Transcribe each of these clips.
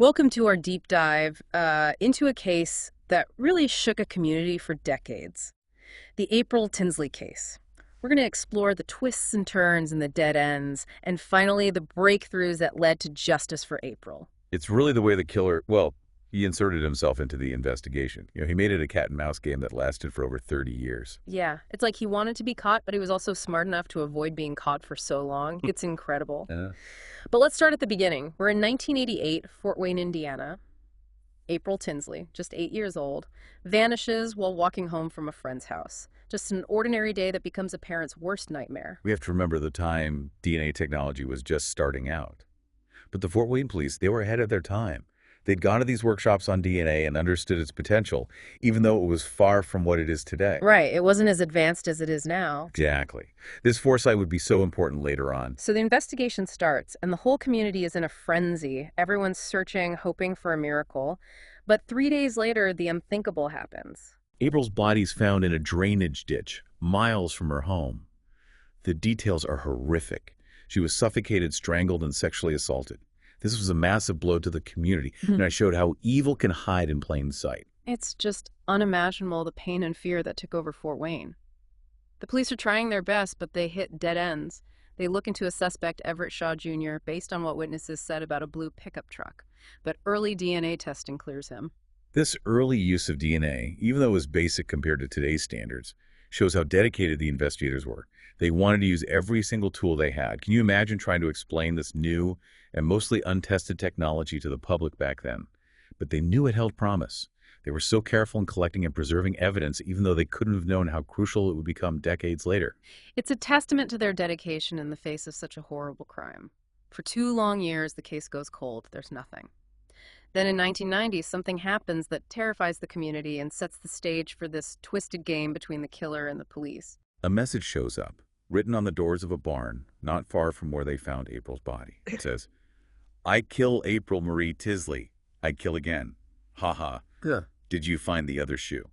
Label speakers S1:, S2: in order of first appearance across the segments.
S1: Welcome to our deep dive into a case that really shook a community for decades, the April Tinsley case. We're going to explore the twists and turns and the dead ends, and finally the breakthroughs that led to justice for April.
S2: It's really the way the killer, well, he inserted himself into the investigation. He made it a cat and mouse game that lasted for over 30 years.
S1: Yeah, it's like he wanted to be caught, but he was also smart enough to avoid being caught for so long. It's incredible.
S2: Uh,
S1: But let's start at the beginning. We're in 1988, Fort Wayne, Indiana. April Tinsley, just 8 years old, vanishes while walking home from a friend's house. Just an ordinary day that becomes a parent's worst nightmare.
S2: we have to remember the time DNA technology was just starting out. But the Fort Wayne police, they were ahead of their time. They'd gone to these workshops on DNA and understood its potential, even though it was far from what it is today.
S1: Right, it wasn't as advanced as it is now.
S2: Exactly. This foresight would be so important later on.
S1: So the investigation starts, and the whole community is in a frenzy. Everyone's searching, hoping for a miracle. But 3 days later, the unthinkable happens.
S2: April's body's found in a drainage ditch, miles from her home. The details are horrific. She was suffocated, strangled, and sexually assaulted. This was a massive blow to the community, and I showed how evil can hide in plain sight.
S1: It's just unimaginable the pain and fear that took over Fort Wayne. The police are trying their best, but they hit dead ends. They look into a suspect, Everett Shaw Jr., based on what witnesses said about a blue pickup truck. But early DNA testing clears him.
S2: This early use of DNA, even though it was basic compared to today's standards, shows how dedicated the investigators were. They wanted to use every single tool they had. Can you imagine trying to explain this new and mostly untested technology to the public back then? But they knew it held promise. They were so careful in collecting and preserving evidence, even though they couldn't have known how crucial it would become decades later.
S1: It's a testament to their dedication in the face of such a horrible crime. For 2 long years, the case goes cold. There's nothing. Then in 1990, something happens that terrifies the community and sets the stage for this twisted game between the killer and the police.
S2: A message shows up, written on the doors of a barn not far from where they found April's body. It says, "I kill April Marie Tinsley. I kill again. Ha ha.
S1: Ugh.
S2: Did you find the other shoe?"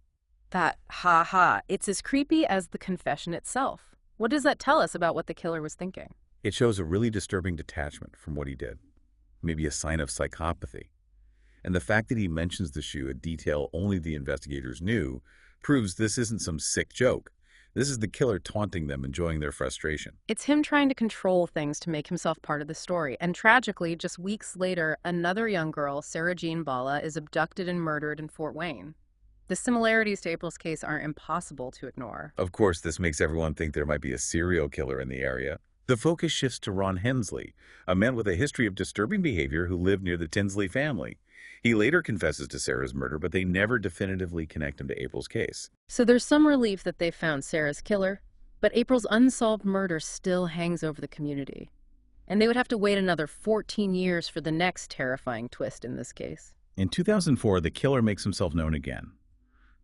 S1: That ha-ha, it's as creepy as the confession itself. What does that tell us about what the killer was thinking?
S2: It shows a really disturbing detachment from what he did, maybe a sign of psychopathy. And the fact that he mentions the shoe, a detail only the investigators knew, proves this isn't some sick joke. This is the killer taunting them, enjoying their frustration.
S1: It's him trying to control things to make himself part of the story. And tragically, just weeks later, another young girl, Sarah Jean Bala, is abducted and murdered in Fort Wayne. The similarities to April's case aren't impossible to ignore.
S2: Of course, this makes everyone think there might be a serial killer in the area. The focus shifts to Ron Hensley, a man with a history of disturbing behavior who lived near the Tinsley family. He later confesses to Sarah's murder, but they never definitively connect him to April's case.
S1: So there's some relief that they found Sarah's killer, but April's unsolved murder still hangs over the community. And they would have to wait another 14 years for the next terrifying twist in this case.
S2: In 2004, the killer makes himself known again.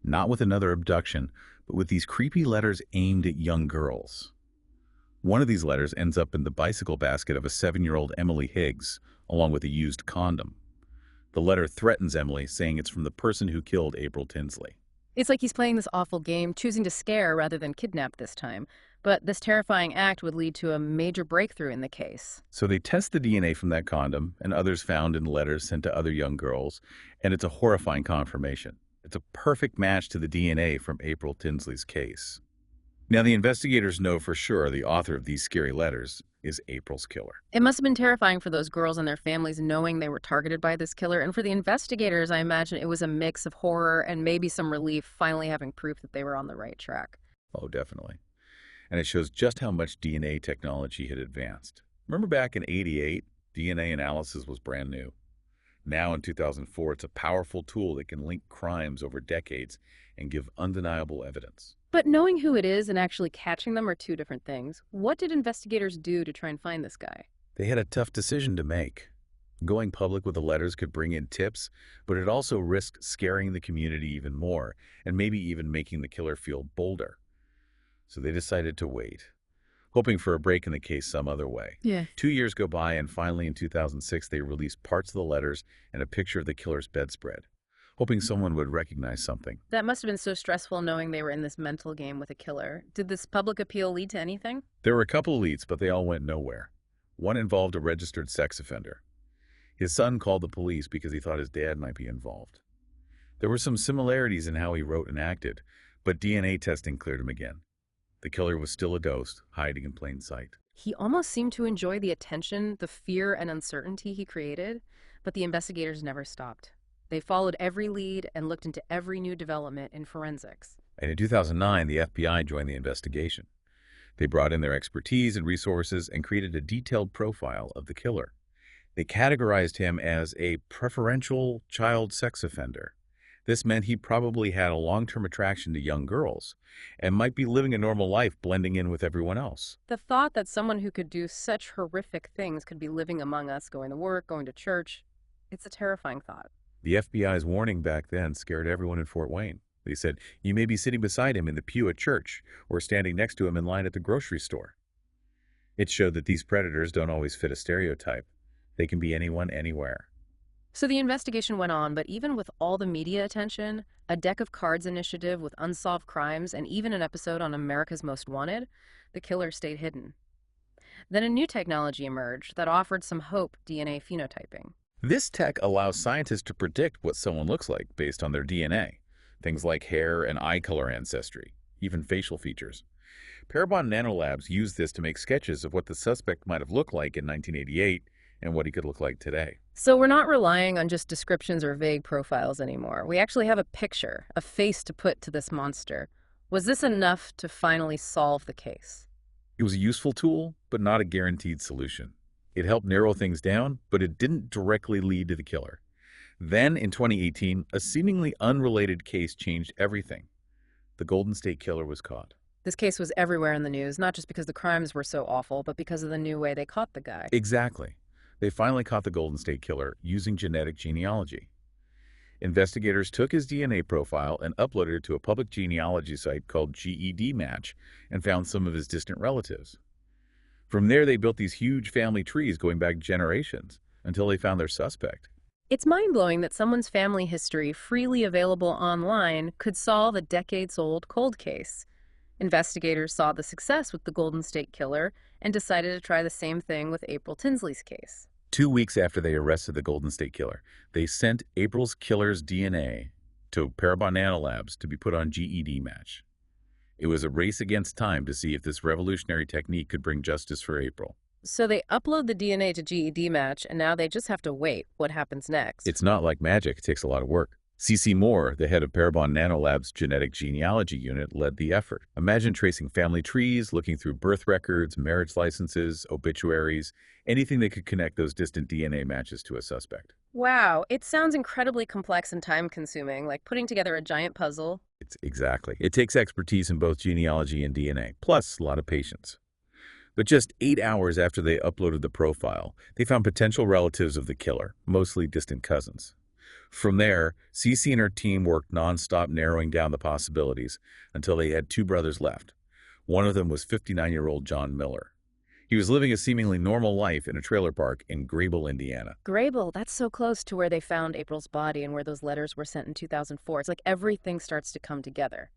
S2: Not with another abduction, but with these creepy letters aimed at young girls. One of these letters ends up in the bicycle basket of a 7-year-old Emily Higgs, along with a used condom. The letter threatens Emily, saying it's from the person who killed April Tinsley.
S1: It's like he's playing this awful game, choosing to scare rather than kidnap this time. But this terrifying act would lead to a major breakthrough in the case.
S2: So they test the DNA from that condom and others found in letters sent to other young girls, and it's a horrifying confirmation. It's a perfect match to the DNA from April Tinsley's case. Now, the investigators know for sure the author of these scary letters is April's killer.
S1: It must have been terrifying for those girls and their families knowing they were targeted by this killer. And for the investigators, I imagine it was a mix of horror and maybe some relief finally having proof that they were on the right track.
S2: Oh, definitely. And it shows just how much DNA technology had advanced. Remember back in '88, DNA analysis was brand new. Now in 2004, it's a powerful tool that can link crimes over decades and give undeniable evidence.
S1: But knowing who it is and actually catching them are two different things. What did investigators do to try and find this guy?
S2: They had a tough decision to make. Going public with the letters could bring in tips, but it also risked scaring the community even more and maybe even making the killer feel bolder. So they decided to wait, hoping for a break in the case some other way.
S1: Yeah.
S2: 2 years go by, and finally in 2006, they released parts of the letters and a picture of the killer's bedspread, hoping someone would recognize something.
S1: That must have been so stressful knowing they were in this mental game with a killer. Did this public appeal lead to anything?
S2: There were a couple of leads, but they all went nowhere. One involved a registered sex offender. His son called the police because he thought his dad might be involved. There were some similarities in how he wrote and acted, but DNA testing cleared him again. The killer was still a ghost, hiding in plain sight.
S1: He almost seemed to enjoy the attention, the fear and uncertainty he created, but the investigators never stopped. They followed every lead and looked into every new development in forensics.
S2: And in 2009, the FBI joined the investigation. They brought in their expertise and resources and created a detailed profile of the killer. They categorized him as a preferential child sex offender. This meant he probably had a long-term attraction to young girls and might be living a normal life blending in with everyone else.
S1: The thought that someone who could do such horrific things could be living among us, going to work, going to church, it's a terrifying thought.
S2: The FBI's warning back then scared everyone in Fort Wayne. They said, you may be sitting beside him in the pew at church or standing next to him in line at the grocery store. It showed that these predators don't always fit a stereotype. They can be anyone, anywhere.
S1: So the investigation went on, but even with all the media attention, a deck of cards initiative with unsolved crimes, and even an episode on America's Most Wanted, the killer stayed hidden. Then a new technology emerged that offered some hope: DNA phenotyping.
S2: This tech allows scientists to predict what someone looks like based on their DNA, things like hair and eye color ancestry, even facial features. Parabon Nanolabs used this to make sketches of what the suspect might have looked like in 1988 and what he could look like today.
S1: So we're not relying on just descriptions or vague profiles anymore. We actually have a picture, a face to put to this monster. Was this enough to finally solve the case?
S2: It was a useful tool, but not a guaranteed solution. It helped narrow things down, but it didn't directly lead to the killer. Then, in 2018, a seemingly unrelated case changed everything. The Golden State Killer was caught.
S1: This case was everywhere in the news, not just because the crimes were so awful, but because of the new way they caught the guy.
S2: Exactly. They finally caught the Golden State Killer using genetic genealogy. Investigators took his DNA profile and uploaded it to a public genealogy site called GED Match and found some of his distant relatives. From there, they built these huge family trees going back generations until they found their suspect.
S1: It's mind-blowing that someone's family history, freely available online, could solve a decades-old cold case. Investigators saw the success with the Golden State Killer and decided to try the same thing with April Tinsley's case.
S2: 2 weeks after they arrested the Golden State Killer, they sent April's killer's DNA to Parabon Nanolabs to be put on GED Match. It was a race against time to see if this revolutionary technique could bring justice for April.
S1: So they upload the DNA to GED Match, and now they just have to wait. What happens next?
S2: It's not like magic. It takes a lot of work. C.C. Moore, the head of Parabon Nanolabs' genetic genealogy unit, led the effort. Imagine tracing family trees, looking through birth records, marriage licenses, obituaries, anything that could connect those distant DNA matches to a suspect.
S1: Wow, it sounds incredibly complex and time-consuming, like putting together a giant puzzle.
S2: Exactly. It takes expertise in both genealogy and DNA, plus a lot of patience. But just 8 hours after they uploaded the profile, they found potential relatives of the killer, mostly distant cousins. From there, Cece and her team worked nonstop narrowing down the possibilities until they had 2 brothers left. One of them was 59-year-old John Miller. He was living a seemingly normal life in a trailer park in Grable, Indiana.
S1: Grable, that's so close to where they found April's body and where those letters were sent in 2004. It's like everything starts to come together.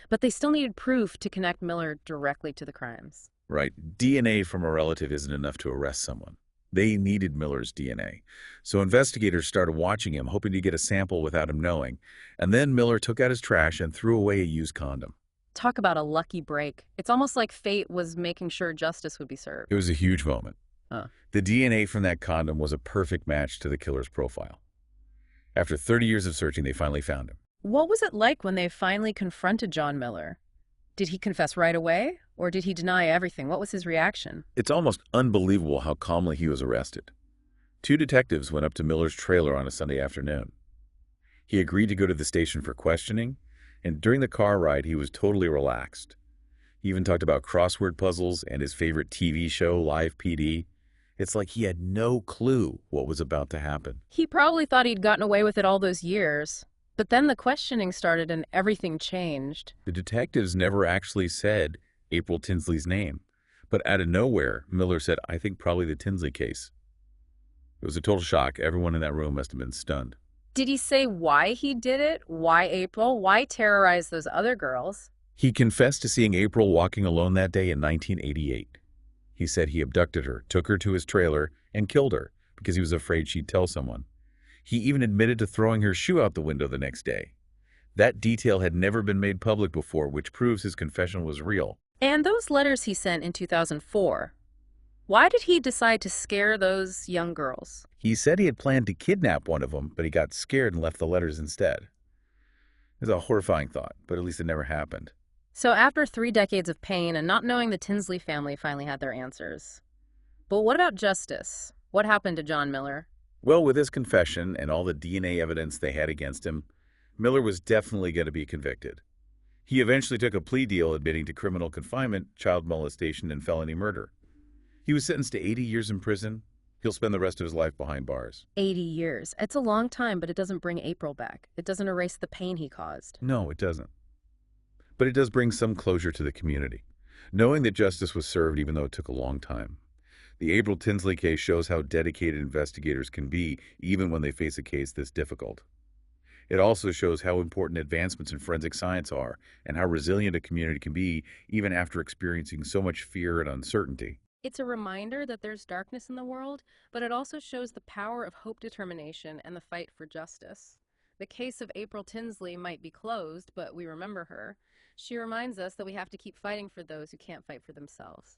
S1: But they still needed proof to connect Miller directly to the crimes.
S2: Right. DNA from a relative isn't enough to arrest someone. They needed Miller's DNA. So investigators started watching him, hoping to get a sample without him knowing. And then Miller took out his trash and threw away a used condom.
S1: Talk about a lucky break. It's almost like fate was making sure justice would be served.
S2: It was a huge moment.
S1: Huh.
S2: The DNA from that condom was a perfect match to the killer's profile. After 30 years of searching, they finally found him.
S1: What was it like when they finally confronted John Miller? Did he confess right away, or did he deny everything? What was his reaction?
S2: It's almost unbelievable how calmly he was arrested. 2 detectives went up to Miller's trailer on a Sunday afternoon. He agreed to go to the station for questioning, and during the car ride, he was totally relaxed. He even talked about crossword puzzles and his favorite TV show, Live PD. It's like he had no clue what was about to happen.
S1: He probably thought he'd gotten away with it all those years. But then the questioning started and everything changed.
S2: The detectives never actually said April Tinsley's name, but out of nowhere, Miller said, "I think probably the Tinsley case." It was a total shock. Everyone in that room must have been stunned.
S1: Did he say why he did it? Why April? Why terrorize those other girls?
S2: He confessed to seeing April walking alone that day in 1988. He said he abducted her, took her to his trailer, and killed her, because he was afraid she'd tell someone. He even admitted to throwing her shoe out the window the next day. That detail had never been made public before, which proves his confession was real.
S1: And those letters he sent in 2004, why did he decide to scare those young girls?
S2: He said he had planned to kidnap one of them, but he got scared and left the letters instead. It's a horrifying thought, but at least it never happened.
S1: So after 3 decades of pain and not knowing, the Tinsley family finally had their answers. But what about justice? What happened to John Miller?
S2: Well, with his confession and all the DNA evidence they had against him, Miller was definitely going to be convicted. He eventually took a plea deal admitting to criminal confinement, child molestation, and felony murder. He was sentenced to 80 years in prison. He'll spend the rest of his life behind bars.
S1: 80 years. It's a long time, but it doesn't bring April back. It doesn't erase the pain he caused.
S2: No, it doesn't. But it does bring some closure to the community, knowing that justice was served even though it took a long time. The April Tinsley case shows how dedicated investigators can be even when they face a case this difficult. It also shows how important advancements in forensic science are and how resilient a community can be even after experiencing so much fear and uncertainty.
S1: It's a reminder that there's darkness in the world, but it also shows the power of hope, determination, and the fight for justice. The case of April Tinsley might be closed, but we remember her. She reminds us that we have to keep fighting for those who can't fight for themselves.